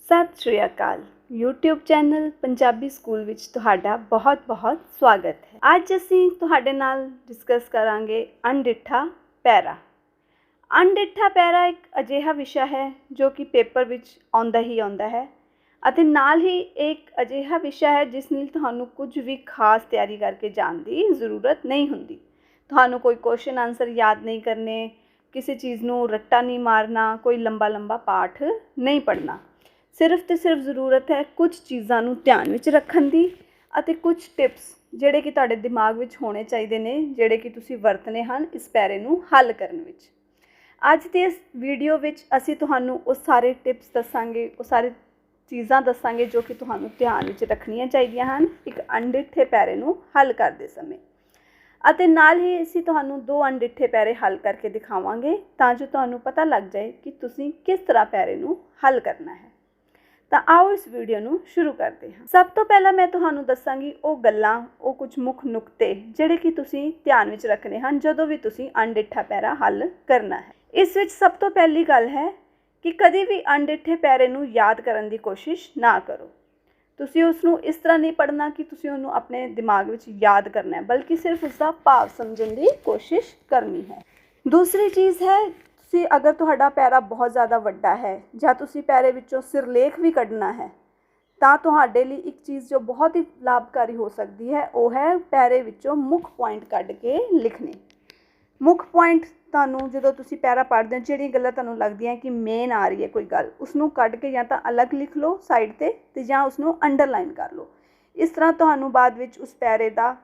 ਸਤਿ ਸ਼੍ਰੀ ਅਕਾਲ। YouTube channel Punjabi school ਵਿੱਚ ਤੁਹਾਡਾ ਬਹੁਤ-ਬਹੁਤ ਸਵਾਗਤ ਹੈ। ਅੱਜ ਅਸੀਂ ਤੁਹਾਡੇ ਨਾਲ ਡਿਸਕਸ ਕਰਾਂਗੇ ਅਣਡਿੱਠਾ ਪੈਰਾ। ਅਣਡਿੱਠਾ ਪੈਰਾ ਇੱਕ ਅਜਿਹਾ ਵਿਸ਼ਾ ਹੈ ਜੋ ਕਿ ਪੇਪਰ ਵਿੱਚ ਆਉਂਦਾ ਹੀ ਆਉਂਦਾ ਹੈ ਅਤੇ ਨਾਲ ਹੀ ਇੱਕ ਅਜਿਹਾ ਵਿਸ਼ਾ ਹੈ ਜਿਸ ਨਾਲ ਤੁਹਾਨੂੰ ਕੁਝ ਵੀ ਖਾਸ ਤਿਆਰੀ ਕਰਕੇ ਜਾਣ ਦੀ ਜ਼ਰੂਰਤ ਨਹੀਂ ਹੁੰਦੀ। ਤੁਹਾਨੂੰ ਕੋਈ ਕੁਐਸਚਨ ਆਨਸਰ ਯਾਦ ਨਹੀਂ ਕਰਨੇ, ਕਿਸੇ ਚੀਜ਼ ਨੂੰ ਰੱਟਾ ਨਹੀਂ ਮਾਰਨਾ, ਕੋਈ ਲੰਬਾ ਪਾਠ ਨਹੀਂ ਪੜ੍ਹਨਾ। ਸਿਰਫ ਤੇ ਸਿਰਫ ਜ਼ਰੂਰਤ ਹੈ ਕੁਝ ਚੀਜ਼ਾਂ ਨੂੰ ਧਿਆਨ ਵਿੱਚ ਰੱਖਣ ਦੀ ਅਤੇ ਕੁਝ ਟਿਪਸ ਜਿਹੜੇ ਕਿ ਤੁਹਾਡੇ ਦਿਮਾਗ ਵਿੱਚ ਹੋਣੇ ਚਾਹੀਦੇ ਨੇ, ਜਿਹੜੇ ਕਿ ਤੁਸੀਂ ਵਰਤਣੇ ਹਨ ਇਸ ਪੈਰੇ ਨੂੰ ਹੱਲ ਕਰਨ ਵਿੱਚ। ਅੱਜ ਦੀ ਇਸ ਵੀਡੀਓ ਵਿੱਚ ਅਸੀਂ ਤੁਹਾਨੂੰ ਉਹ ਸਾਰੇ ਟਿਪਸ ਦੱਸਾਂਗੇ, ਉਹ ਸਾਰੇ ਚੀਜ਼ਾਂ ਦੱਸਾਂਗੇ ਜੋ ਕਿ ਤੁਹਾਨੂੰ ਧਿਆਨ ਵਿੱਚ ਰੱਖਣੀਆਂ ਚਾਹੀਦੀਆਂ ਹਨ ਇੱਕ ਅਣਡਿੱਠੇ ਪੈਰੇ ਨੂੰ ਹੱਲ ਕਰਦੇ ਸਮੇਂ। ਅਤੇ ਨਾਲ ਹੀ ਅਸੀਂ ਤੁਹਾਨੂੰ 2 ਅਣਡਿੱਠੇ ਪੈਰੇ ਹੱਲ ਕਰਕੇ ਦਿਖਾਵਾਂਗੇ ਤਾਂ ਜੋ ਤੁਹਾਨੂੰ ਪਤਾ ਲੱਗ ਜਾਏ ਕਿ ਤੁਸੀਂ ਕਿਸ ਤਰ੍ਹਾਂ ਪੈਰੇ ਨੂੰ ਹੱਲ ਕਰਨਾ ਹੈ। ਤਾਂ ਆਓ ਇਸ ਵੀਡੀਓ ਨੂੰ ਸ਼ੁਰੂ ਕਰਦੇ ਹਾਂ। ਸਭ ਤੋਂ ਪਹਿਲਾਂ ਮੈਂ ਤੁਹਾਨੂੰ ਦੱਸਾਂਗੀ ਉਹ ਗੱਲਾਂ, ਉਹ ਕੁਝ ਮੁੱਖ ਨੁਕਤੇ ਜਿਹੜੇ ਕਿ ਤੁਸੀਂ ਧਿਆਨ ਵਿੱਚ ਰੱਖਣੇ ਹਨ ਜਦੋਂ ਵੀ ਤੁਸੀਂ ਅਣਡਿੱਠਾ ਪੈਰਾ ਹੱਲ ਕਰਨਾ ਹੈ। ਇਸ ਵਿੱਚ ਸਭ ਤੋਂ ਪਹਿਲੀ ਗੱਲ ਹੈ ਕਿ ਕਦੇ ਵੀ ਅਣਡਿੱਠੇ ਪੈਰੇ ਨੂੰ ਯਾਦ ਕਰਨ ਦੀ ਕੋਸ਼ਿਸ਼ ਨਾ ਕਰੋ। ਤੁਸੀਂ ਉਸ ਨੂੰ ਇਸ ਤਰ੍ਹਾਂ ਨਹੀਂ ਪੜ੍ਹਨਾ ਕਿ ਤੁਸੀਂ ਉਹਨੂੰ ਆਪਣੇ ਦਿਮਾਗ ਵਿੱਚ ਯਾਦ ਕਰਨਾ ਹੈ, ਬਲਕਿ ਸਿਰਫ ਉਸ ਦਾ ਭਾਵ ਸਮਝਣ ਦੀ ਕੋਸ਼ਿਸ਼ ਕਰਨੀ ਹੈ। ਦੂਸਰੀ ਚੀਜ਼ ਹੈ, ਤੁਸੀਂ ਅਗਰ ਤੁਹਾਡਾ ਪੈਰਾ ਬਹੁਤ ਜ਼ਿਆਦਾ ਵੱਡਾ ਹੈ ਜਾਂ ਤੁਸੀਂ ਪੈਰੇ ਵਿੱਚੋਂ ਸਿਰਲੇਖ ਵੀ ਕੱਢਣਾ ਹੈ ਤਾਂ ਤੁਹਾਡੇ ਲਈ ਇੱਕ ਚੀਜ਼ ਜੋ ਬਹੁਤ ਹੀ ਲਾਭਕਾਰੀ ਹੋ ਸਕਦੀ ਹੈ ਉਹ ਹੈ ਪੈਰੇ ਵਿੱਚੋਂ ਮੁੱਖ ਪੁਆਇੰਟ ਕੱਢ ਕੇ ਲਿਖਣੇ। ਮੁੱਖ ਪੁਆਇੰਟ ਤੁਹਾਨੂੰ ਜਦੋਂ ਤੁਸੀਂ ਪੈਰਾ ਪੜ੍ਹਦੇ ਹੋ, ਜਿਹੜੀਆਂ ਗੱਲਾਂ ਤੁਹਾਨੂੰ ਲੱਗਦੀਆਂ ਕਿ ਮੇਨ ਆ ਰਹੀ ਹੈ ਕੋਈ ਗੱਲ, ਉਸਨੂੰ ਕੱਢ ਕੇ ਜਾਂ ਤਾਂ ਅਲੱਗ ਲਿਖ ਲਓ ਸਾਈਡ 'ਤੇ ਜਾਂ ਉਸਨੂੰ ਅੰਡਰਲਾਈਨ ਕਰ ਲਓ। ਇਸ ਤਰ੍ਹਾਂ ਤੁਹਾਨੂੰ ਬਾਅਦ ਵਿੱਚ ਉਸ ਪੈਰੇ ਦਾ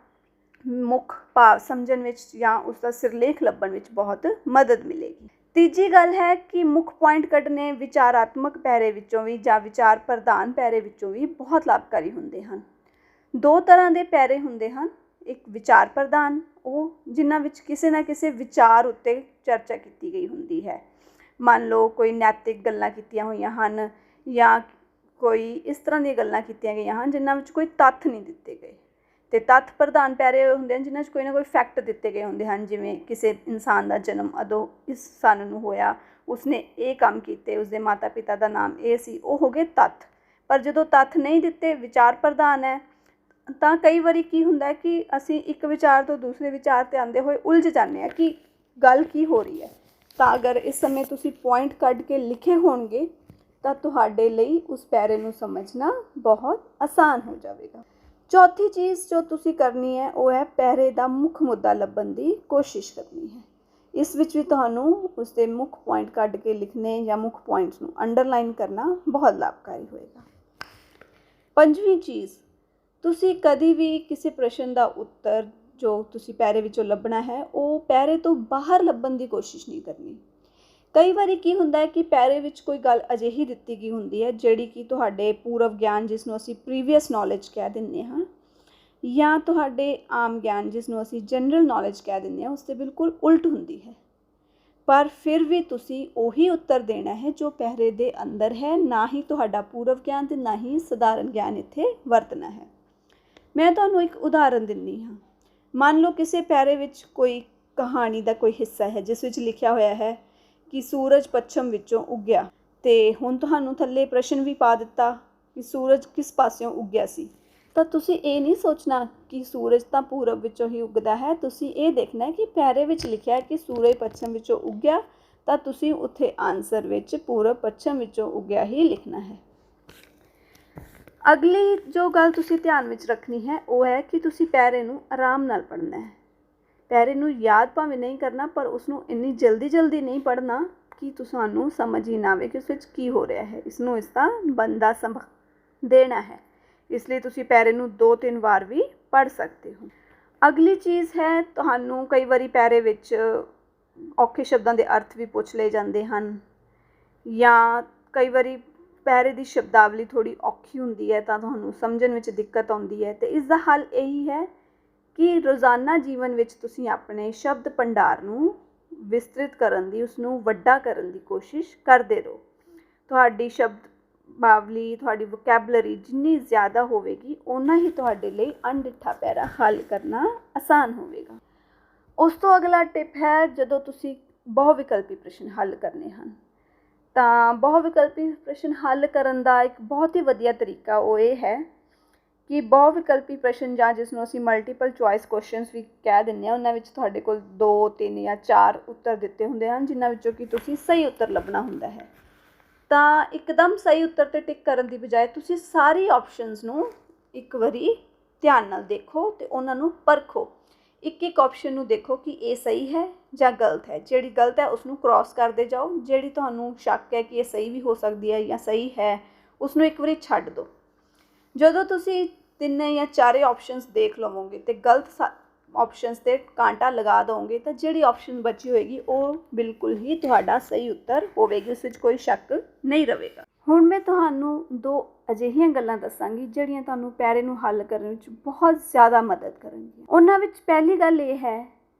ਮੁੱਖ ਭਾਵ ਸਮਝਣ ਵਿੱਚ ਜਾਂ ਉਸ ਦਾ ਸਿਰਲੇਖ ਲੱਭਣ ਵਿੱਚ ਬਹੁਤ ਮਦਦ ਮਿਲੇਗੀ। ਤੀਜੀ ਗੱਲ ਹੈ ਕਿ ਮੁੱਖ ਪੁਆਇੰਟ ਕੱਢਣੇ ਵਿਚਾਰਾਤਮਕ ਪੈਰੇ ਵਿੱਚੋਂ ਵੀ ਜਾਂ ਵਿਚਾਰ ਪ੍ਰਧਾਨ ਪੈਰੇ ਵਿੱਚੋਂ ਵੀ ਬਹੁਤ ਲਾਭਕਾਰੀ ਹੁੰਦੇ ਹਨ। 2 ਤਰ੍ਹਾਂ ਦੇ ਪੈਰੇ ਹੁੰਦੇ ਹਨ। ਇੱਕ ਵਿਚਾਰ ਪ੍ਰਧਾਨ, ਉਹ ਜਿਨ੍ਹਾਂ ਵਿੱਚ ਕਿਸੇ ਨਾ ਕਿਸੇ ਵਿਚਾਰ ਉੱਤੇ ਚਰਚਾ ਕੀਤੀ ਗਈ ਹੁੰਦੀ ਹੈ। ਮੰਨ ਲਓ ਕੋਈ ਨੈਤਿਕ ਗੱਲਾਂ ਕੀਤੀਆਂ ਹੋਈਆਂ ਹਨ ਜਾਂ ਕੋਈ ਇਸ ਤਰ੍ਹਾਂ ਦੀਆਂ ਗੱਲਾਂ ਕੀਤੀਆਂ ਗਈਆਂ ਹਨ ਜਿਨ੍ਹਾਂ ਵਿੱਚ ਕੋਈ ਤੱਥ ਨਹੀਂ ਦਿੱਤੇ ਗਏ। ਅਤੇ ਤੱਥ ਪ੍ਰਧਾਨ ਪੈਰੇ ਹੁੰਦੇ ਹਨ ਜਿਨ੍ਹਾਂ 'ਚ ਕੋਈ ਨਾ ਕੋਈ ਫੈਕਟ ਦਿੱਤੇ ਗਏ ਹੁੰਦੇ ਹਨ, ਜਿਵੇਂ ਕਿਸੇ ਇਨਸਾਨ ਦਾ ਜਨਮ ਉਦੋਂ ਇਸ ਸੰਨ ਨੂੰ ਹੋਇਆ, ਉਸਨੇ ਇਹ ਕੰਮ ਕੀਤੇ, ਉਸਦੇ ਮਾਤਾ ਪਿਤਾ ਦਾ ਨਾਮ ਇਹ ਸੀ, ਉਹ ਹੋ ਗਏ ਤੱਥ। ਪਰ ਜਦੋਂ ਤੱਥ ਨਹੀਂ ਦਿੱਤੇ, ਵਿਚਾਰ ਪ੍ਰਧਾਨ ਹੈ, ਤਾਂ ਕਈ ਵਾਰੀ ਕੀ ਹੁੰਦਾ ਹੈ ਕਿ ਅਸੀਂ ਇੱਕ ਵਿਚਾਰ ਤੋਂ ਦੂਸਰੇ ਵਿਚਾਰ 'ਤੇ ਆਉਂਦੇ ਹੋਏ ਉਲਝ ਜਾਂਦੇ ਹਾਂ ਕਿ ਗੱਲ ਕੀ ਹੋ ਰਹੀ ਹੈ। ਤਾਂ ਅਗਰ ਇਸ ਸਮੇਂ ਤੁਸੀਂ ਪੁਆਇੰਟ ਕੱਢ ਕੇ ਲਿਖੇ ਹੋਣਗੇ ਤਾਂ ਤੁਹਾਡੇ ਲਈ ਉਸ ਪੈਰੇ ਨੂੰ ਸਮਝਣਾ ਬਹੁਤ ਆਸਾਨ ਹੋ ਜਾਵੇਗਾ। ਚੌਥੀ ਚੀਜ਼ ਜੋ ਤੁਸੀਂ ਕਰਨੀ ਹੈ ਉਹ ਹੈ ਪੈਰੇ ਦਾ ਮੁੱਖ ਮੁੱਦਾ ਲੱਭਣ ਦੀ ਕੋਸ਼ਿਸ਼ ਕਰਨੀ ਹੈ। ਇਸ ਵਿੱਚ ਵੀ ਤੁਹਾਨੂੰ ਉਸਦੇ ਮੁੱਖ ਪੁਆਇੰਟ ਕੱਢ ਕੇ ਲਿਖਣੇ ਜਾਂ ਮੁੱਖ ਪੁਆਇੰਟਸ ਨੂੰ ਅੰਡਰਲਾਈਨ ਕਰਨਾ ਬਹੁਤ ਲਾਭਕਾਰੀ ਹੋਏਗਾ। ਪੰਜਵੀਂ ਚੀਜ਼, ਤੁਸੀਂ ਕਦੀ ਵੀ ਕਿਸੇ ਪ੍ਰਸ਼ਨ ਦਾ ਉੱਤਰ ਜੋ ਤੁਸੀਂ ਪੈਰੇ ਵਿੱਚੋਂ ਲੱਭਣਾ ਹੈ ਉਹ ਪੈਰੇ ਤੋਂ ਬਾਹਰ ਲੱਭਣ ਦੀ ਕੋਸ਼ਿਸ਼ ਨਹੀਂ ਕਰਨੀ। ਕਈ ਵਾਰੀ ਕੀ ਹੁੰਦਾ ਹੈ ਕਿ ਪੈਰੇ ਵਿੱਚ ਕੋਈ ਗੱਲ ਅਜਿਹੀ ਦਿੱਤੀ ਗਈ ਹੁੰਦੀ ਹੈ ਜਿਹੜੀ ਕਿ ਤੁਹਾਡੇ ਪੂਰਵ ਗਿਆਨ, ਜਿਸ ਨੂੰ ਅਸੀਂ ਪ੍ਰੀਵੀਅਸ ਨੌਲੇਜ ਕਹਿ ਦਿੰਦੇ ਹਾਂ, ਜਾਂ ਤੁਹਾਡੇ ਆਮ ਗਿਆਨ ਜਿਸ ਨੂੰ ਅਸੀਂ ਜਨਰਲ ਨੌਲੇਜ ਕਹਿ ਦਿੰਦੇ ਹਾਂ, ਉਸ 'ਤੇ ਬਿਲਕੁਲ ਉਲਟ ਹੁੰਦੀ ਹੈ। ਪਰ ਫਿਰ ਵੀ ਤੁਸੀਂ ਉਹੀ ਉੱਤਰ ਦੇਣਾ ਹੈ ਜੋ ਪੈਰੇ ਦੇ ਅੰਦਰ ਹੈ, ਨਾ ਹੀ ਤੁਹਾਡਾ ਪੂਰਵ ਗਿਆਨ ਅਤੇ ਨਾ ਹੀ ਸਧਾਰਨ ਗਿਆਨ ਇੱਥੇ ਵਰਤਣਾ ਹੈ। ਮੈਂ ਤੁਹਾਨੂੰ ਇੱਕ ਉਦਾਹਰਨ ਦਿੰਦੀ ਹਾਂ। ਮੰਨ ਲਓ ਕਿਸੇ ਪੈਰੇ ਵਿੱਚ ਕੋਈ ਕਹਾਣੀ ਦਾ ਕੋਈ ਹਿੱਸਾ ਹੈ ਜਿਸ ਵਿੱਚ ਲਿਖਿਆ ਹੋਇਆ ਹੈ ਕਿ ਸੂਰਜ ਪੱਛਮ ਵਿੱਚੋਂ ਉੱਗਿਆ, ਅਤੇ ਹੁਣ ਤੁਹਾਨੂੰ ਥੱਲੇ ਪ੍ਰਸ਼ਨ ਵੀ ਪਾ ਦਿੱਤਾ ਕਿ ਸੂਰਜ ਕਿਸ ਪਾਸਿਓਂ ਉੱਗਿਆ ਸੀ। ਤਾਂ ਤੁਸੀਂ ਇਹ ਨਹੀਂ ਸੋਚਣਾ ਕਿ ਸੂਰਜ ਤਾਂ ਪੂਰਬ ਵਿੱਚੋਂ ਹੀ ਉੱਗਦਾ ਹੈ। ਤੁਸੀਂ ਇਹ ਦੇਖਣਾ ਹੈ ਕਿ ਪੈਰੇ ਵਿੱਚ ਲਿਖਿਆ ਹੈ ਕਿ ਸੂਰਜ ਪੱਛਮ ਵਿੱਚੋਂ ਉੱਗਿਆ, ਤਾਂ ਤੁਸੀਂ ਉੱਥੇ ਆਨਸਰ ਵਿੱਚ ਪੂਰਬ ਪੱਛਮ ਵਿੱਚੋਂ ਉੱਗਿਆ ਹੀ ਲਿਖਣਾ ਹੈ। ਅਗਲੀ ਜੋ ਗੱਲ ਤੁਸੀਂ ਧਿਆਨ ਵਿੱਚ ਰੱਖਣੀ ਹੈ ਉਹ ਹੈ ਕਿ ਤੁਸੀਂ ਪੈਰੇ ਨੂੰ ਆਰਾਮ ਨਾਲ ਪੜ੍ਹਨਾ ਹੈ। ਪੈਰੇ ਨੂੰ ਯਾਦ ਭਾਵੇਂ ਨਹੀਂ ਕਰਨਾ, ਪਰ ਉਸਨੂੰ ਇੰਨੀ ਜਲਦੀ ਨਹੀਂ ਪੜ੍ਹਨਾ ਕਿ ਤੁਹਾਨੂੰ ਸਮਝ ਹੀ ਨਾ ਆਵੇ ਕਿ ਉਸ ਵਿੱਚ ਕੀ ਹੋ ਰਿਹਾ ਹੈ। ਇਸਨੂੰ ਇਸਦਾ ਬਣਦਾ ਸਮਾਂ ਦੇਣਾ ਹੈ। ਇਸ ਲਈ ਤੁਸੀਂ ਪੈਰੇ ਨੂੰ 2-3 ਵਾਰ ਵੀ ਪੜ੍ਹ ਸਕਦੇ ਹੋ। ਅਗਲੀ ਚੀਜ਼ ਹੈ, ਤੁਹਾਨੂੰ ਕਈ ਵਾਰੀ ਪੈਰੇ ਵਿੱਚ ਔਖੇ ਸ਼ਬਦਾਂ ਦੇ ਅਰਥ ਵੀ ਪੁੱਛ ਲਏ ਜਾਂਦੇ ਹਨ, ਜਾਂ ਕਈ ਵਾਰੀ ਪੈਰੇ ਦੀ ਸ਼ਬਦਾਵਲੀ ਥੋੜ੍ਹੀ ਔਖੀ ਹੁੰਦੀ ਹੈ ਤਾਂ ਤੁਹਾਨੂੰ ਸਮਝਣ ਵਿੱਚ ਦਿੱਕਤ ਆਉਂਦੀ ਹੈ। ਅਤੇ ਇਸ ਦਾ ਹੱਲ ਇਹੀ ਹੈ ਕਿ ਰੋਜ਼ਾਨਾ ਜੀਵਨ ਵਿੱਚ ਤੁਸੀਂ ਆਪਣੇ ਸ਼ਬਦ ਭੰਡਾਰ ਨੂੰ ਵਿਸਤ੍ਰਿਤ ਕਰਨ ਦੀ, ਉਸਨੂੰ ਵੱਡਾ ਕਰਨ ਦੀ ਕੋਸ਼ਿਸ਼ ਕਰਦੇ ਰਹੋ। ਤੁਹਾਡੀ ਸ਼ਬਦਾਵਲੀ, ਤੁਹਾਡੀ ਵੋਕੈਬਲਰੀ ਜਿੰਨੀ ਜ਼ਿਆਦਾ ਹੋਵੇਗੀ ਓਨਾ ਹੀ ਤੁਹਾਡੇ ਲਈ ਅਣਡਿੱਠਾ ਪੈਰਾ ਹੱਲ ਕਰਨਾ ਆਸਾਨ ਹੋਵੇਗਾ। ਉਸ ਤੋਂ ਅਗਲਾ ਟਿਪ ਹੈ, ਜਦੋਂ ਤੁਸੀਂ ਬਹੁ ਵਿਕਲਪੀ ਪ੍ਰਸ਼ਨ ਹੱਲ ਕਰਨੇ ਹਨ ਤਾਂ ਬਹੁ ਵਿਕਲਪੀ ਪ੍ਰਸ਼ਨ ਹੱਲ ਕਰਨ ਦਾ ਇੱਕ ਬਹੁਤ ਹੀ ਵਧੀਆ ਤਰੀਕਾ ਉਹ ਇਹ ਹੈ ਕਿ ਬਹੁ ਵਿਕਲਪੀ ਪ੍ਰਸ਼ਨ ਜਾਂ ਜਿਸ ਨੂੰ ਅਸੀਂ ਮਲਟੀਪਲ ਚੁਆਇਸ ਕੁਐਸਚਨਸ ਵੀ ਕਹਿ ਦਿੰਦੇ ਹਾਂ, ਉਹਨਾਂ ਵਿੱਚ ਤੁਹਾਡੇ ਕੋਲ 2, 3 ਜਾਂ 4 ਉੱਤਰ ਦਿੱਤੇ ਹੁੰਦੇ ਹਨ, ਜਿਨ੍ਹਾਂ ਵਿੱਚੋਂ ਕਿ ਤੁਸੀਂ ਸਹੀ ਉੱਤਰ ਲੱਭਣਾ ਹੁੰਦਾ ਹੈ। ਤਾਂ ਇੱਕਦਮ ਸਹੀ ਉੱਤਰ 'ਤੇ ਟਿਕ ਕਰਨ ਦੀ ਬਜਾਏ ਤੁਸੀਂ ਸਾਰੀ ਆਪਸ਼ਨਸ ਨੂੰ ਇੱਕ ਵਾਰੀ ਧਿਆਨ ਨਾਲ ਦੇਖੋ ਅਤੇ ਉਹਨਾਂ ਨੂੰ ਪਰਖੋ। ਇੱਕ ਆਪਸ਼ਨ ਨੂੰ ਦੇਖੋ ਕਿ ਇਹ ਸਹੀ ਹੈ ਜਾਂ ਗਲਤ ਹੈ। ਜਿਹੜੀ ਗਲਤ ਹੈ ਉਸਨੂੰ ਕ੍ਰੋਸ ਕਰਦੇ ਜਾਓ, ਜਿਹੜੀ ਤੁਹਾਨੂੰ ਸ਼ੱਕ ਹੈ ਕਿ ਇਹ ਸਹੀ ਵੀ ਹੋ ਸਕਦੀ ਹੈ ਜਾਂ ਸਹੀ ਹੈ, ਉਸਨੂੰ ਇੱਕ ਵਾਰੀ ਛੱਡ ਦਿਓ। ਜਦੋਂ ਤੁਸੀਂ 3 ਜਾਂ 4 ਆਪਸ਼ਨਸ ਦੇਖ ਲਵੋਗੇ ਅਤੇ ਗਲਤ ਆਪਸ਼ਨਸ 'ਤੇ ਕਾਂਟਾ ਲਗਾ ਦਿਓਗੇ ਤਾਂ ਜਿਹੜੀ ਆਪਸ਼ਨ ਬਚੀ ਹੋਏਗੀ ਉਹ ਬਿਲਕੁਲ ਹੀ ਤੁਹਾਡਾ ਸਹੀ ਉੱਤਰ ਹੋਵੇਗੀ, ਉਸ ਵਿੱਚ ਕੋਈ ਸ਼ੱਕ ਨਹੀਂ ਰਹੇਗਾ। ਹੁਣ ਮੈਂ ਤੁਹਾਨੂੰ 2 ਅਜਿਹੀਆਂ ਗੱਲਾਂ ਦੱਸਾਂਗੀ ਜਿਹੜੀਆਂ ਤੁਹਾਨੂੰ ਪੈਰੇ ਨੂੰ ਹੱਲ ਕਰਨ ਵਿੱਚ ਬਹੁਤ ਜ਼ਿਆਦਾ ਮਦਦ ਕਰਨਗੀਆਂ। ਉਹਨਾਂ ਵਿੱਚ ਪਹਿਲੀ ਗੱਲ ਇਹ ਹੈ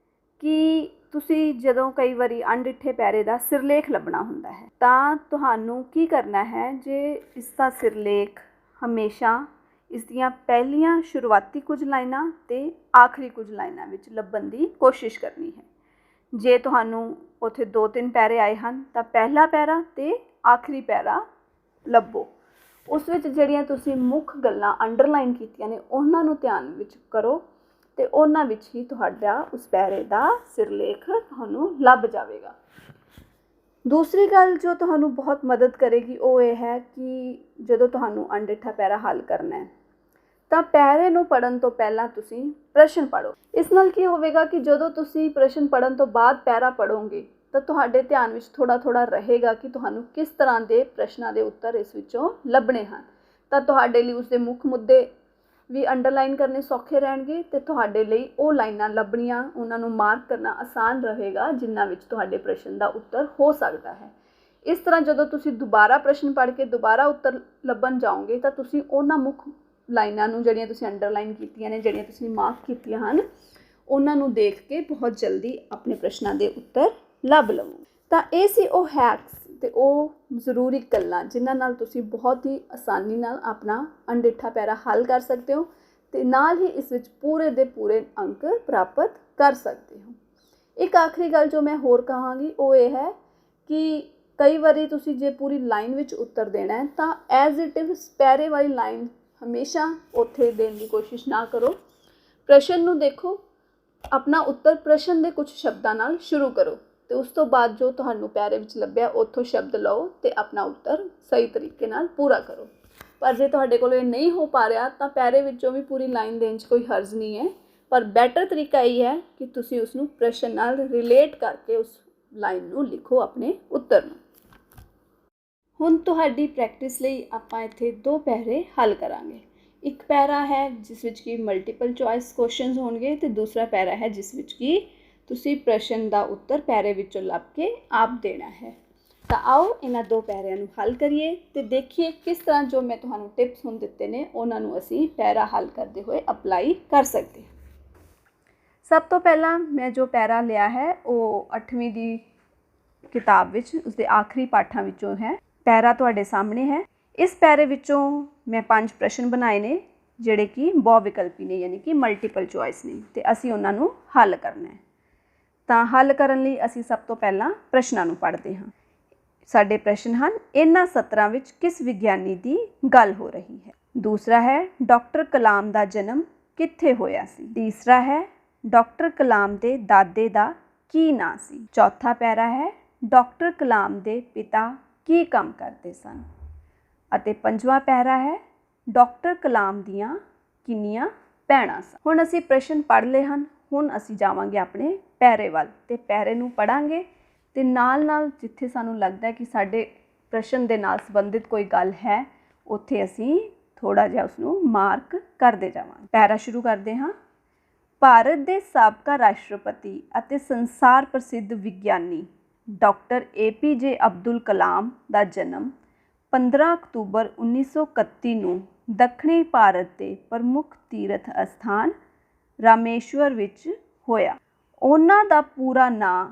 ਕਿ ਤੁਸੀਂ ਜਦੋਂ ਕਈ ਵਾਰੀ ਅਣਡਿੱਠੇ ਪੈਰੇ ਦਾ ਸਿਰਲੇਖ ਲੱਭਣਾ ਹੁੰਦਾ ਹੈ ਤਾਂ ਤੁਹਾਨੂੰ ਕੀ ਕਰਨਾ ਹੈ, ਜੇ ਇਸ ਦਾ ਸਿਰਲੇਖ ਹਮੇਸ਼ਾ ਇਸ ਦੀਆਂ ਪਹਿਲੀਆਂ ਸ਼ੁਰੂਆਤੀ ਕੁਝ ਲਾਈਨਾਂ ਅਤੇ ਆਖਰੀ ਕੁਝ ਲਾਈਨਾਂ ਵਿੱਚ ਲੱਭਣ ਦੀ ਕੋਸ਼ਿਸ਼ ਕਰਨੀ ਹੈ। ਜੇ ਤੁਹਾਨੂੰ ਉੱਥੇ 2-3 ਪੈਰੇ ਆਏ ਹਨ ਤਾਂ ਪਹਿਲਾ ਪੈਰਾ ਅਤੇ ਆਖਰੀ ਪੈਰਾ ਲੱਭੋ। ਉਸ ਵਿੱਚ ਜਿਹੜੀਆਂ ਤੁਸੀਂ ਮੁੱਖ ਗੱਲਾਂ ਅੰਡਰਲਾਈਨ ਕੀਤੀਆਂ ਨੇ ਉਹਨਾਂ ਨੂੰ ਧਿਆਨ ਵਿੱਚ ਕਰੋ ਅਤੇ ਉਹਨਾਂ ਵਿੱਚ ਹੀ ਤੁਹਾਡਾ ਉਸ ਪੈਰੇ ਦਾ ਸਿਰਲੇਖ ਤੁਹਾਨੂੰ ਲੱਭ ਜਾਵੇਗਾ। ਦੂਸਰੀ ਗੱਲ ਜੋ ਤੁਹਾਨੂੰ ਬਹੁਤ ਮਦਦ ਕਰੇਗੀ ਉਹ ਇਹ ਹੈ ਕਿ ਜਦੋਂ ਤੁਹਾਨੂੰ ਅਣਡਿੱਠਾ ਪੈਰਾ ਹੱਲ ਕਰਨਾ ਹੈ ਤਾਂ ਪੈਰੇ ਨੂੰ ਪੜ੍ਹਨ ਤੋਂ ਪਹਿਲਾਂ ਤੁਸੀਂ ਪ੍ਰਸ਼ਨ ਪੜ੍ਹੋ। ਇਸ ਨਾਲ ਕੀ ਹੋਵੇਗਾ ਕਿ ਜਦੋਂ ਤੁਸੀਂ ਪ੍ਰਸ਼ਨ ਪੜ੍ਹਨ ਤੋਂ ਬਾਅਦ ਪੈਰਾ ਪੜ੍ਹੋਗੇ ਤਾਂ ਤੁਹਾਡੇ ਧਿਆਨ ਵਿੱਚ ਥੋੜ੍ਹਾ ਰਹੇਗਾ ਕਿ ਤੁਹਾਨੂੰ ਕਿਸ ਤਰ੍ਹਾਂ ਦੇ ਪ੍ਰਸ਼ਨਾਂ ਦੇ ਉੱਤਰ ਇਸ ਵਿੱਚੋਂ ਲੱਭਣੇ ਹਨ। ਤਾਂ ਤੁਹਾਡੇ ਲਈ ਉਸਦੇ ਮੁੱਖ ਮੁੱਦੇ ਵੀ ਅੰਡਰਲਾਈਨ ਕਰਨੇ ਸੌਖੇ ਰਹਿਣਗੇ ਅਤੇ ਤੁਹਾਡੇ ਲਈ ਉਹ ਲਾਈਨਾਂ ਲੱਭਣੀਆਂ, ਉਹਨਾਂ ਨੂੰ ਮਾਰਕ ਕਰਨਾ ਆਸਾਨ ਰਹੇਗਾ ਜਿਨ੍ਹਾਂ ਵਿੱਚ ਤੁਹਾਡੇ ਪ੍ਰਸ਼ਨ ਦਾ ਉੱਤਰ ਹੋ ਸਕਦਾ ਹੈ। ਇਸ ਤਰ੍ਹਾਂ ਜਦੋਂ ਤੁਸੀਂ ਦੁਬਾਰਾ ਪ੍ਰਸ਼ਨ ਪੜ੍ਹ ਕੇ ਦੁਬਾਰਾ ਉੱਤਰ ਲੱਭਣ ਜਾਓਗੇ ਤਾਂ ਤੁਸੀਂ ਉਹਨਾਂ ਮੁੱਖ ਲਾਈਨਾਂ ਨੂੰ ਜਿਹੜੀਆਂ ਤੁਸੀਂ ਅੰਡਰਲਾਈਨ ਕੀਤੀਆਂ ਨੇ, ਜਿਹੜੀਆਂ ਤੁਸੀਂ ਮਾਰਕ ਕੀਤੀਆਂ ਹਨ, ਉਹਨਾਂ ਨੂੰ ਦੇਖ ਕੇ ਬਹੁਤ ਜਲਦੀ ਆਪਣੇ ਪ੍ਰਸ਼ਨਾਂ ਦੇ ਉੱਤਰ ਲੱਭ ਲਵੋ। ਤਾਂ ਇਹ ਸੀ ਉਹ ਹੈਕਸ ਅਤੇ ਉਹ ਜ਼ਰੂਰੀ ਗੱਲਾਂ ਜਿਨ੍ਹਾਂ ਨਾਲ ਤੁਸੀਂ ਬਹੁਤ ਹੀ ਆਸਾਨੀ ਨਾਲ ਆਪਣਾ ਅਣਡਿੱਠਾ ਪੈਰਾ ਹੱਲ ਕਰ ਸਕਦੇ ਹੋ ਅਤੇ ਨਾਲ ਹੀ ਇਸ ਵਿੱਚ ਪੂਰੇ ਦੇ ਪੂਰੇ ਅੰਕ ਪ੍ਰਾਪਤ ਕਰ ਸਕਦੇ ਹੋ। ਇੱਕ ਆਖਰੀ ਗੱਲ ਜੋ ਮੈਂ ਹੋਰ ਕਹਾਂਗੀ ਉਹ ਇਹ ਹੈ ਕਿ ਕਈ ਵਾਰੀ ਤੁਸੀਂ ਜੇ ਪੂਰੀ ਲਾਈਨ ਵਿੱਚ ਉੱਤਰ ਦੇਣਾ ਹੈ ਤਾਂ ਐਜ਼ ਇਟ ਇਜ਼ ਪੈਰੇ ਵਾਲੀ ਲਾਈਨ ਹਮੇਸ਼ਾ ਉੱਥੇ ਦੇਣ ਦੀ ਕੋਸ਼ਿਸ਼ ਨਾ ਕਰੋ। ਪ੍ਰਸ਼ਨ ਨੂੰ ਦੇਖੋ, ਆਪਣਾ ਉੱਤਰ ਪ੍ਰਸ਼ਨ ਦੇ ਕੁਝ ਸ਼ਬਦਾਂ ਨਾਲ ਸ਼ੁਰੂ ਕਰੋ ਅਤੇ ਉਸ ਤੋਂ ਬਾਅਦ ਜੋ ਤੁਹਾਨੂੰ ਪੈਰੇ ਵਿੱਚ ਲੱਭਿਆ ਉੱਥੋਂ ਸ਼ਬਦ ਲਓ ਅਤੇ ਆਪਣਾ ਉੱਤਰ ਸਹੀ ਤਰੀਕੇ ਨਾਲ ਪੂਰਾ ਕਰੋ। ਪਰ ਜੇ ਤੁਹਾਡੇ ਕੋਲ ਇਹ ਨਹੀਂ ਹੋ ਪਾ ਰਿਹਾ ਤਾਂ ਪੈਰੇ ਵਿੱਚੋਂ ਵੀ ਪੂਰੀ ਲਾਈਨ ਦੇਣ 'ਚ ਕੋਈ ਹਰਜ਼ ਨਹੀਂ ਹੈ, ਪਰ ਬੈਟਰ ਤਰੀਕਾ ਇਹ ਹੈ ਕਿ ਤੁਸੀਂ ਉਸਨੂੰ ਪ੍ਰਸ਼ਨ ਨਾਲ ਰਿਲੇਟ ਕਰਕੇ ਉਸ ਲਾਈਨ ਨੂੰ ਲਿਖੋ ਆਪਣੇ ਉੱਤਰ ਨੂੰ। ਹੁਣ ਤੁਹਾਡੀ ਪ੍ਰੈਕਟਿਸ ਲਈ ਆਪਾਂ ਇੱਥੇ 2 ਪੈਰੇ ਹੱਲ ਕਰਾਂਗੇ। ਇੱਕ ਪੈਰਾ ਹੈ ਜਿਸ ਵਿੱਚ ਕਿ ਮਲਟੀਪਲ ਚੁਆਇਸ ਕੁਐਸਚਨਸ ਹੋਣਗੇ ਅਤੇ ਦੂਸਰਾ ਪੈਰਾ ਹੈ ਜਿਸ ਵਿੱਚ ਕਿ ਤੁਸੀਂ ਪ੍ਰਸ਼ਨ ਦਾ ਉੱਤਰ ਪੈਰੇ ਵਿੱਚੋਂ ਲੱਭ ਕੇ ਆਪ ਦੇਣਾ ਹੈ। ਤਾਂ ਆਓ ਇਹਨਾਂ 2 ਪੈਰਿਆਂ ਨੂੰ ਹੱਲ ਕਰੀਏ ਅਤੇ ਦੇਖੀਏ ਕਿਸ ਤਰ੍ਹਾਂ ਜੋ ਮੈਂ ਤੁਹਾਨੂੰ ਟਿਪਸ ਹੁਣ ਦਿੱਤੇ ਨੇ ਉਹਨਾਂ ਨੂੰ ਅਸੀਂ ਪੈਰਾ ਹੱਲ ਕਰਦੇ ਹੋਏ ਅਪਲਾਈ ਕਰ ਸਕਦੇ ਹਾਂ। ਸਭ ਤੋਂ ਪਹਿਲਾਂ ਮੈਂ ਜੋ ਪੈਰਾ ਲਿਆ ਹੈ ਉਹ 8ਵੀਂ ਦੀ ਕਿਤਾਬ ਵਿੱਚ ਉਸਦੇ ਆਖਰੀ ਪਾਠਾਂ ਵਿੱਚੋਂ ਹੈ। ਪੈਰਾ ਤੁਹਾਡੇ ਸਾਹਮਣੇ ਹੈ। ਇਸ ਪੈਰੇ ਵਿੱਚੋਂ ਮੈਂ 5 ਪ੍ਰਸ਼ਨ ਬਣਾਏ ਨੇ ਜਿਹੜੇ ਕਿ ਬਹੁ ਵਿਕਲਪੀ ਨੇ, ਯਾਨੀ ਕਿ ਮਲਟੀਪਲ ਚੁਆਇਸ ਨੇ, ਅਤੇ ਅਸੀਂ ਉਹਨਾਂ ਨੂੰ ਹੱਲ ਕਰਨਾ ਹੈ। ਤਾਂ ਹੱਲ ਕਰਨ ਲਈ ਅਸੀਂ ਸਭ ਤੋਂ ਪਹਿਲਾਂ ਪ੍ਰਸ਼ਨਾਂ ਨੂੰ ਪੜ੍ਹਦੇ ਹਾਂ। ਸਾਡੇ ਪ੍ਰਸ਼ਨ ਹਨ, ਇਹਨਾਂ ਸਤਰਾਂ ਵਿੱਚ ਕਿਸ ਵਿਗਿਆਨੀ ਦੀ ਗੱਲ ਹੋ ਰਹੀ ਹੈ। ਦੂਸਰਾ ਹੈ, ਡਾਕਟਰ ਕਲਾਮ ਦਾ ਜਨਮ ਕਿੱਥੇ ਹੋਇਆ ਸੀ। ਤੀਸਰਾ ਹੈ, ਡਾਕਟਰ ਕਲਾਮ ਦੇ ਦਾਦੇ ਦਾ ਕੀ ਨਾਂ ਸੀ। ਚੌਥਾ ਪੈਰਾ ਹੈ, ਡਾਕਟਰ ਕਲਾਮ ਦੇ ਪਿਤਾ ਕੀ ਕੰਮ ਕਰਦੇ ਸਨ। ਅਤੇ 5ਵਾਂ ਪੈਰਾ ਹੈ, ਡਾਕਟਰ ਕਲਾਮ ਦੀਆਂ ਕਿੰਨੀਆਂ ਭੈਣਾਂ ਸਨ। ਹੁਣ ਅਸੀਂ ਪ੍ਰਸ਼ਨ ਪੜ੍ਹ ਲਏ ਹਨ। ਹੁਣ ਅਸੀਂ ਜਾਵਾਂਗੇ ਆਪਣੇ ਪੈਰੇ ਵੱਲ ਅਤੇ ਪੈਰੇ ਨੂੰ ਪੜ੍ਹਾਂਗੇ ਅਤੇ ਨਾਲ ਜਿੱਥੇ ਸਾਨੂੰ ਲੱਗਦਾ ਕਿ ਸਾਡੇ ਪ੍ਰਸ਼ਨ ਦੇ ਨਾਲ ਸੰਬੰਧਿਤ ਕੋਈ ਗੱਲ ਹੈ ਉੱਥੇ ਅਸੀਂ ਥੋੜ੍ਹਾ ਜਿਹਾ ਉਸਨੂੰ ਮਾਰਕ ਕਰਦੇ ਜਾਵਾਂਗੇ। ਪੈਰਾ ਸ਼ੁਰੂ ਕਰਦੇ ਹਾਂ। ਭਾਰਤ ਦੇ ਸਾਬਕਾ ਰਾਸ਼ਟਰਪਤੀ ਅਤੇ ਸੰਸਾਰ ਪ੍ਰਸਿੱਧ ਵਿਗਿਆਨੀ ਡਾਕਟਰ APJ ਅਬਦੁਲ ਕਲਾਮ ਦਾ ਜਨਮ 15 ਅਕਤੂਬਰ 1931 ਨੂੰ ਦੱਖਣੀ ਭਾਰਤ ਦੇ ਪ੍ਰਮੁੱਖ ਤੀਰਥ ਅਸਥਾਨ ਰਾਮੇਸ਼ਵਰ ਵਿੱਚ ਹੋਇਆ। ਉਹਨਾਂ ਦਾ ਪੂਰਾ ਨਾਂ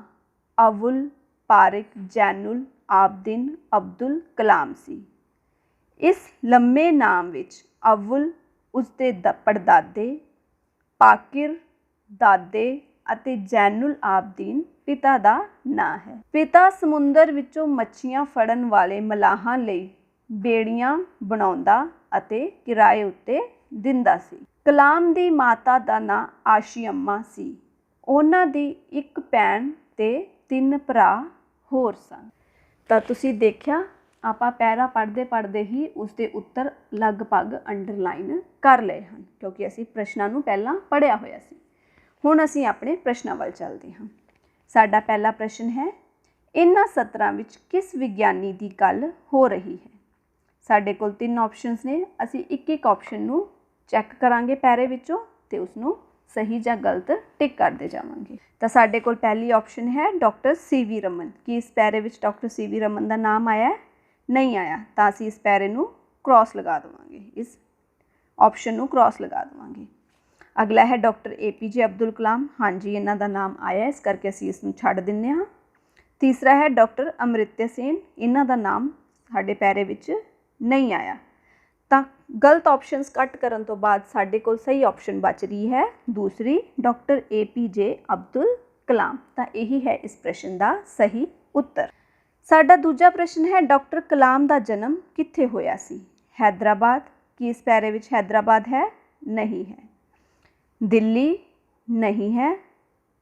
ਅਵੁਲ ਪਾਰਿਕ ਜੈਨੁਲ ਆਬਦਿਨ ਅਬਦੁਲ ਕਲਾਮ ਸੀ। ਇਸ ਲੰਮੇ ਨਾਮ ਵਿੱਚ ਅਵੁਲ ਉਸਦੇ ਪੜਦਾਦੇ, ਪਾਕਿਰ ਦਾਦੇ ਅਤੇ ਜੈਨੁਲ ਆਬਦੀਨ ਪਿਤਾ ਦਾ ਨਾਂ ਹੈ। ਪਿਤਾ ਸਮੁੰਦਰ ਵਿੱਚੋਂ ਮੱਛੀਆਂ ਫੜਨ ਵਾਲੇ ਮਲਾਹਾਂ ਲਈ ਬੇੜੀਆਂ ਬਣਾਉਂਦਾ ਅਤੇ ਕਿਰਾਏ ਉੱਤੇ ਦਿੰਦਾ ਸੀ। ਕਲਾਮ ਦੀ ਮਾਤਾ ਦਾ ਨਾਂ ਆਸ਼ੀ ਅੰਮਾ ਸੀ। ਉਹਨਾਂ ਦੀ ਇੱਕ ਭੈਣ ਤੇ 3 ਭਰਾ ਹੋਰ ਸਨ। ਤਾਂ ਤੁਸੀਂ ਦੇਖਿਆ ਆਪਾਂ ਪੈਰਾ ਪੜ੍ਹਦੇ ਹੀ ਉਸਦੇ ਉੱਤਰ ਲਗਭਗ ਅੰਡਰਲਾਈਨ ਕਰ ਲਏ ਹਨ, ਕਿਉਂਕਿ ਅਸੀਂ ਪ੍ਰਸ਼ਨਾਂ ਨੂੰ ਪਹਿਲਾਂ ਪੜ੍ਹਿਆ ਹੋਇਆ ਸੀ। ਹੁਣ ਅਸੀਂ ਆਪਣੇ ਪ੍ਰਸ਼ਨਾਂ ਵੱਲ ਚੱਲਦੇ ਹਾਂ। ਸਾਡਾ ਪਹਿਲਾ ਪ੍ਰਸ਼ਨ ਹੈ, ਇਹਨਾਂ ਸਤਰਾਂ ਵਿੱਚ ਕਿਸ ਵਿਗਿਆਨੀ ਦੀ ਗੱਲ ਹੋ ਰਹੀ ਹੈ? ਸਾਡੇ ਕੋਲ 3 ਆਪਸ਼ਨਸ ਨੇ। ਅਸੀਂ ਇੱਕ ਇੱਕ ਆਪਸ਼ਨ ਨੂੰ ਚੈੱਕ ਕਰਾਂਗੇ ਪੈਰੇ ਵਿੱਚੋਂ ਤੇ ਉਸਨੂੰ ਸਹੀ ਜਾਂ ਗਲਤ ਟਿਕ ਕਰਦੇ ਜਾਵਾਂਗੇ। ਤਾਂ ਸਾਡੇ ਕੋਲ ਪਹਿਲੀ ਆਪਸ਼ਨ ਹੈ ਡਾਕਟਰ CV ਰਮਨ। ਕੀ ਇਸ ਪੈਰੇ ਵਿੱਚ ਡਾਕਟਰ CV ਰਮਨ ਦਾ ਨਾਮ ਆਇਆ ਹੈ? ਨਹੀਂ ਆਇਆ। ਤਾਂ ਅਸੀਂ ਇਸ ਪੈਰੇ ਨੂੰ ਕ੍ਰੋਸ ਲਗਾ ਦੇਵਾਂਗੇ, ਇਸ ਆਪਸ਼ਨ ਨੂੰ ਕ੍ਰੋਸ ਲਗਾ ਦੇਵਾਂਗੇ। ਅਗਲਾ ਹੈ ਡਾਕਟਰ APJ ਅਬਦੁਲ ਕਲਾਮ। ਹਾਂਜੀ, ਇਹਨਾਂ ਦਾ ਨਾਮ ਆਇਆ, ਇਸ ਕਰਕੇ ਅਸੀਂ ਇਸ ਨੂੰ ਛੱਡ ਦਿੰਦੇ ਹਾਂ। ਤੀਸਰਾ ਹੈ ਡਾਕਟਰ ਅਮ੍ਰਿਤਿਆ ਸੇਨ। ਇਹਨਾਂ ਦਾ ਨਾਮ ਸਾਡੇ ਪੈਰੇ ਵਿੱਚ ਨਹੀਂ ਆਇਆ। ਤਾਂ ਗਲਤ ਆਪਸ਼ਨਸ ਕੱਟ ਕਰਨ ਤੋਂ ਬਾਅਦ ਸਾਡੇ ਕੋਲ ਸਹੀ ਆਪਸ਼ਨ ਬਚ ਰਹੀ ਹੈ ਦੂਸਰੀ, ਡਾਕਟਰ APJ ਅਬਦੁਲ ਕਲਾਮ। ਤਾਂ ਇਹੀ ਹੈ ਇਸ ਪ੍ਰਸ਼ਨ ਦਾ ਸਹੀ ਉੱਤਰ। ਸਾਡਾ ਦੂਜਾ ਪ੍ਰਸ਼ਨ ਹੈ, ਡਾਕਟਰ ਕਲਾਮ ਦਾ ਜਨਮ ਕਿੱਥੇ ਹੋਇਆ ਸੀ? ਹੈਦਰਾਬਾਦ। ਕੀ ਇਸ ਪੈਰੇ ਵਿੱਚ ਹੈਦਰਾਬਾਦ ਹੈ? ਨਹੀਂ ਹੈ। ਦਿੱਲੀ? ਨਹੀਂ ਹੈ।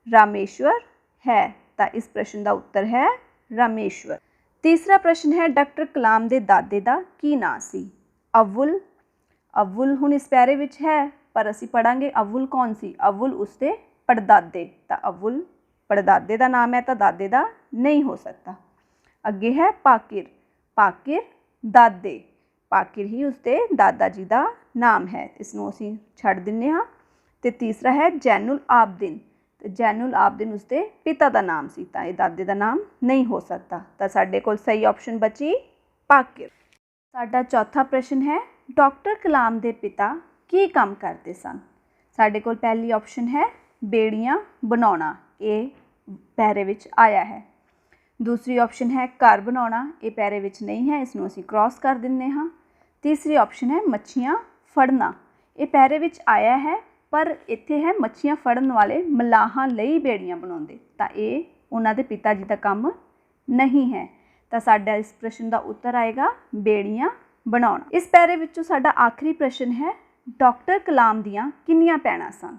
ਰਾਮੇਸ਼ਵਰ ਹੈ। ਤਾਂ ਇਸ ਪ੍ਰਸ਼ਨ ਦਾ ਉੱਤਰ ਹੈ ਰਾਮੇਸ਼ਵਰ। ਤੀਸਰਾ ਪ੍ਰਸ਼ਨ ਹੈ, ਡਾਕਟਰ ਕਲਾਮ ਦੇ ਦਾਦੇ ਦਾ ਕੀ ਨਾਂ ਸੀ? ਅਵੁਲ। ਅਵੁਲ ਹੁਣ ਇਸ ਪੈਰੇ ਵਿੱਚ ਹੈ, ਪਰ ਅਸੀਂ ਪੜਾਂਗੇ ਅਵੁਲ ਕੌਣ ਸੀ? ਅਵੁਲ ਉਸਦੇ ਪੜਦਾਦੇ। ਤਾਂ ਅਵੁਲ ਪੜਦਾਦੇ ਦਾ ਨਾਮ ਹੈ, ਤਾਂ ਦਾਦੇ ਦਾ ਨਹੀਂ ਹੋ ਸਕਦਾ। ਅੱਗੇ ਹੈ ਪਾਕਿਰ। ਪਾਕਿਰ ਦਾਦੇ। ਪਾਕਿਰ ਹੀ ਉਸਦੇ ਦਾਦਾ ਜੀ ਦਾ ਨਾਮ ਹੈ, ਇਸ ਨੂੰ ਅਸੀਂ ਛੱਡ ਦਿੰਦੇ ਹਾਂ। ਤੇ ਤੀਸਰਾ ਹੈ ਜੈਨੁਲ ਆਬਦਿਨ। ਤੇ ਜੈਨੁਲ ਆਬਦਿਨ ਉਸਦੇ ਪਿਤਾ ਦਾ ਨਾਮ ਸੀ, ਤਾਂ ਇਹ ਦਾਦੇ ਦਾ ਨਾਮ ਨਹੀਂ ਹੋ ਸਕਦਾ। ਤਾਂ ਸਾਡੇ ਕੋਲ ਸਹੀ ਆਪਸ਼ਨ ਬਚੀ ਪਾਕਿਰ। ਸਾਡਾ ਚੌਥਾ ਪ੍ਰਸ਼ਨ ਹੈ, ਡਾਕਟਰ ਕਲਾਮ ਦੇ ਪਿਤਾ ਕੀ ਕੰਮ ਕਰਦੇ ਸਨ? ਸਾਡੇ ਕੋਲ ਪਹਿਲੀ ਆਪਸ਼ਨ ਹੈ ਬੇੜੀਆਂ ਬਣਾਉਣਾ, ਇਹ ਪੈਰੇ ਵਿੱਚ ਆਇਆ ਹੈ। ਦੂਸਰੀ ਆਪਸ਼ਨ ਹੈ ਘਰ ਬਣਾਉਣਾ, ਇਹ ਪੈਰੇ ਵਿੱਚ ਨਹੀਂ ਹੈ, ਇਸ ਨੂੰ ਅਸੀਂ ਕ੍ਰੋਸ ਕਰ ਦਿੰਦੇ ਹਾਂ। ਤੀਸਰੀ ਆਪਸ਼ਨ ਹੈ ਮੱਛੀਆਂ ਫੜਨਾ, ਇਹ ਪੈਰੇ ਵਿੱਚ ਆਇਆ ਹੈ, ਪਰ ਇੱਥੇ ਹੈ ਮੱਛੀਆਂ ਫੜਨ ਵਾਲੇ ਮਲਾਹਾਂ ਲਈ ਬੇੜੀਆਂ ਬਣਾਉਂਦੇ, ਤਾਂ ਇਹ ਉਹਨਾਂ ਦੇ ਪਿਤਾ ਜੀ ਦਾ ਕੰਮ ਨਹੀਂ ਹੈ। ਤਾਂ ਸਾਡਾ ਇਸ ਪ੍ਰਸ਼ਨ ਦਾ ਉੱਤਰ ਆਏਗਾ ਬੇੜੀਆਂ ਬਣਾਉਣਾ। ਇਸ ਪੈਰੇ ਵਿੱਚੋਂ ਸਾਡਾ ਆਖਰੀ ਪ੍ਰਸ਼ਨ ਹੈ, ਡਾਕਟਰ ਕਲਾਮ ਦੀਆਂ ਕਿੰਨੀਆਂ ਭੈਣਾਂ ਸਨ?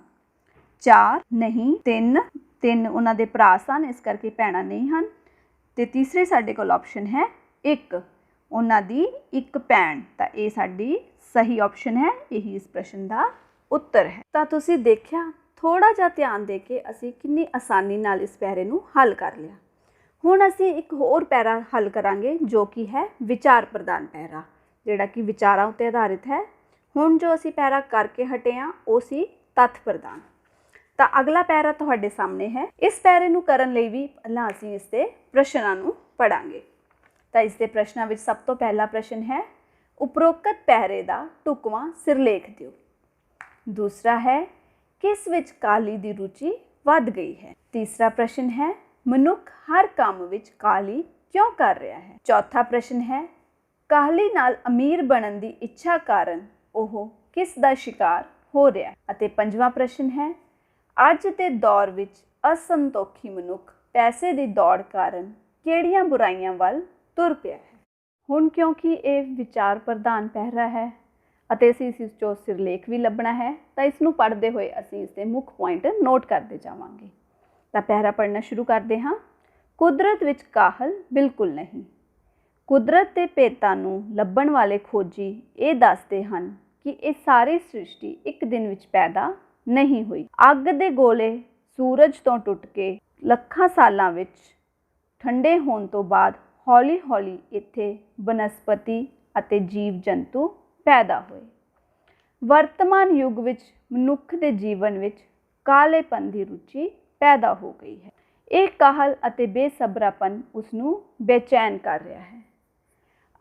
4 ਨਹੀਂ, 3 ਉਹਨਾਂ ਦੇ ਭਰਾ ਸਨ, ਇਸ ਕਰਕੇ ਭੈਣਾਂ ਨਹੀਂ ਹਨ। ਤੇ ਤੀਸਰੀ ਸਾਡੇ ਕੋਲ ਆਪਸ਼ਨ ਹੈ 1, ਉਹਨਾਂ ਦੀ ਇੱਕ ਭੈਣ। ਤਾਂ ਇਹ ਸਾਡੀ ਸਹੀ ਆਪਸ਼ਨ ਹੈ, ਇਹੀ ਇਸ ਪ੍ਰਸ਼ਨ ਦਾ ਉੱਤਰ ਹੈ। ਤਾਂ ਤੁਸੀਂ ਦੇਖਿਆ, ਥੋੜਾ ਜਿਹਾ ਧਿਆਨ ਦੇ ਕੇ ਅਸੀਂ ਕਿੰਨੀ ਆਸਾਨੀ ਨਾਲ ਇਸ ਪੈਰੇ ਨੂੰ ਹੱਲ ਕਰ ਲਿਆ। ਹੁਣ ਅਸੀਂ ਇੱਕ ਹੋਰ ਪੈਰਾ ਹੱਲ ਕਰਾਂਗੇ, ਜੋ ਕਿ ਹੈ ਵਿਚਾਰ ਪ੍ਰਦਾਨ ਪੈਰਾ, ਜਿਹੜਾ ਕਿ ਵਿਚਾਰਾਂ ਉੱਤੇ ਆਧਾਰਿਤ ਹੈ। ਹੁਣ ਜੋ ਅਸੀਂ ਪੈਰਾ ਕਰਕੇ ਹਟੇ ਹਾਂ ਉਹ ਸੀ ਤੱਥ ਪ੍ਰਦਾਨ। ਤਾਂ ਅਗਲਾ ਪੈਰਾ ਤੁਹਾਡੇ ਸਾਹਮਣੇ ਹੈ। ਇਸ ਪੈਰੇ ਨੂੰ ਕਰਨ ਲਈ ਵੀ ਪਹਿਲਾਂ ਅਸੀਂ ਇਸ ਦੇ ਪ੍ਰਸ਼ਨਾਂ ਨੂੰ ਪੜਾਂਗੇ। ਤਾਂ ਇਸ ਦੇ ਪ੍ਰਸ਼ਨਾਂ ਵਿੱਚ ਸਭ ਤੋਂ ਪਹਿਲਾ ਪ੍ਰਸ਼ਨ ਹੈ, ਉਪਰੋਕਤ ਪੈਰੇ ਦਾ ਢੁਕਵਾਂ ਸਿਰਲੇਖ ਦਿਓ। ਦੂਸਰਾ ਹੈ, ਕਿਸ ਵਿੱਚ ਕਾਹਲੀ ਦੀ ਰੁਚੀ ਵੱਧ ਗਈ ਹੈ? ਤੀਸਰਾ ਪ੍ਰਸ਼ਨ ਹੈ, ਮਨੁੱਖ ਹਰ ਕੰਮ ਵਿੱਚ ਕਾਹਲੀ ਕਿਉਂ ਕਰ ਰਿਹਾ ਹੈ? ਚੌਥਾ ਪ੍ਰਸ਼ਨ ਹੈ, ਕਾਹਲੀ ਨਾਲ ਅਮੀਰ ਬਣਨ ਦੀ ਇੱਛਾ ਕਾਰਨ ਉਹ ਕਿਸ ਦਾ ਸ਼ਿਕਾਰ ਹੋ ਰਿਹਾ ਹੈ? ਅਤੇ ਪੰਜਵਾਂ ਪ੍ਰਸ਼ਨ ਹੈ, ਅੱਜ ਦੇ ਦੌਰ ਵਿੱਚ ਅਸੰਤੋਖੀ ਮਨੁੱਖ ਪੈਸੇ ਦੀ ਦੌੜ ਕਾਰਨ ਕਿਹੜੀਆਂ ਬੁਰਾਈਆਂ ਵੱਲ ਤੁਰ ਪਿਆ ਹੈ? ਹੁਣ ਕਿਉਂਕਿ ਇਹ ਵਿਚਾਰ ਪ੍ਰਧਾਨ ਪੈਰਾ ਹੈ ਅਤੇ ਅਸੀਂ ਇਸ ਵਿੱਚੋਂ ਸਿਰਲੇਖ ਵੀ ਲੱਭਣਾ ਹੈ, ਤਾਂ ਇਸ ਨੂੰ ਪੜ੍ਹਦੇ ਹੋਏ ਅਸੀਂ ਇਸ ਦੇ ਮੁੱਖ ਪੁਆਇੰਟ ਨੋਟ ਕਰਦੇ ਜਾਵਾਂਗੇ। ਤਾਂ ਪੈਰਾ ਪੜ੍ਹਨਾ ਸ਼ੁਰੂ ਕਰਦੇ ਹਾਂ। ਕੁਦਰਤ ਵਿੱਚ ਕਾਹਲ ਬਿਲਕੁਲ ਨਹੀਂ। ਕੁਦਰਤ ਦੇ ਭੇਤਾਂ ਨੂੰ ਲੱਭਣ ਵਾਲੇ ਖੋਜੀ ਇਹ ਦੱਸਦੇ ਹਨ ਕਿ ਇਹ ਸਾਰੀ ਸ੍ਰਿਸ਼ਟੀ ਇੱਕ ਦਿਨ ਵਿੱਚ ਪੈਦਾ ਨਹੀਂ ਹੋਈ। ਅੱਗ ਦੇ ਗੋਲੇ ਸੂਰਜ ਤੋਂ ਟੁੱਟ ਕੇ ਲੱਖਾਂ ਸਾਲਾਂ ਵਿੱਚ ਠੰਡੇ ਹੋਣ ਤੋਂ ਬਾਅਦ ਹੌਲੀ ਹੌਲੀ ਇੱਥੇ ਬਨਸਪਤੀ ਅਤੇ ਜੀਵ ਜੰਤੂ ਪੈਦਾ ਹੋਏ। ਵਰਤਮਾਨ ਯੁੱਗ ਵਿੱਚ ਮਨੁੱਖ ਦੇ ਜੀਵਨ ਵਿੱਚ ਕਾਹਲੇਪਨ ਦੀ ਰੁਚੀ ਪੈਦਾ ਹੋ ਗਈ ਹੈ। ਇਹ ਕਾਹਲ ਅਤੇ ਬੇਸਬਰਾਪਨ ਉਸ ਨੂੰ ਬੇਚੈਨ ਕਰ ਰਿਹਾ ਹੈ।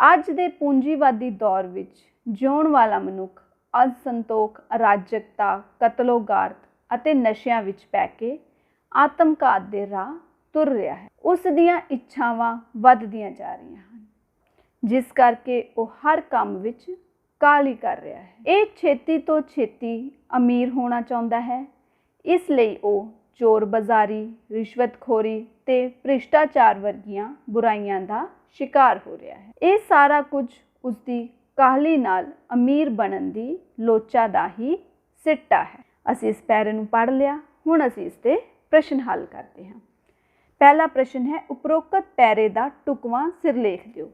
ਅੱਜ ਦੇ ਪੂੰਜੀਵਾਦੀ ਦੌਰ ਵਿੱਚ ਜਿਉਣ ਵਾਲਾ ਮਨੁੱਖ ਅਸੰਤੋਖ, ਅਰਾਜਕਤਾ, ਕਤਲੋਗਾਰਤ ਅਤੇ ਨਸ਼ਿਆਂ ਵਿੱਚ ਪੈ ਕੇ ਆਤਮਘਾਤ ਦੇ ਰਾਹ ਤੁਰ ਰਿਹਾ ਹੈ। ਉਸ ਦੀਆਂ ਇੱਛਾਵਾਂ ਵੱਧਦੀਆਂ ਜਾ ਰਹੀਆਂ ਹਨ, ਜਿਸ ਕਰਕੇ ਉਹ ਹਰ ਕੰਮ ਵਿੱਚ ਕਾਹਲੀ ਕਰ ਰਿਹਾ ਹੈ। ਇਹ ਛੇਤੀ ਤੋਂ ਛੇਤੀ ਅਮੀਰ ਹੋਣਾ ਚਾਹੁੰਦਾ ਹੈ, ਇਸ ਲਈ ਉਹ ਚੋਰ ਬਾਜ਼ਾਰੀ, ਰਿਸ਼ਵਤਖੋਰੀ ਤੇ ਭ੍ਰਿਸ਼ਟਾਚਾਰ ਵਰਗੀਆਂ ਬੁਰਾਈਆਂ ਦਾ ਸ਼ਿਕਾਰ ਹੋ ਰਿਹਾ ਹੈ। ਇਹ ਸਾਰਾ ਕੁਝ ਉਸਦੀ ਕਾਹਲੀ ਨਾਲ ਅਮੀਰ ਬਣਨ ਦੀ ਲੋਚਾ ਦਾ ਹੀ ਸਿੱਟਾ ਹੈ। ਅਸੀਂ ਇਸ ਪੈਰੇ ਨੂੰ ਪੜ੍ਹ ਲਿਆ। ਹੁਣ ਅਸੀਂ ਇਸ ਦੇ ਪ੍ਰਸ਼ਨ ਹੱਲ ਕਰਦੇ ਹਾਂ। ਪਹਿਲਾ ਪ੍ਰਸ਼ਨ ਹੈ, ਉਪਰੋਕਤ ਪੈਰੇ ਦਾ ਢੁਕਵਾਂ ਸਿਰਲੇਖ ਦਿਓ।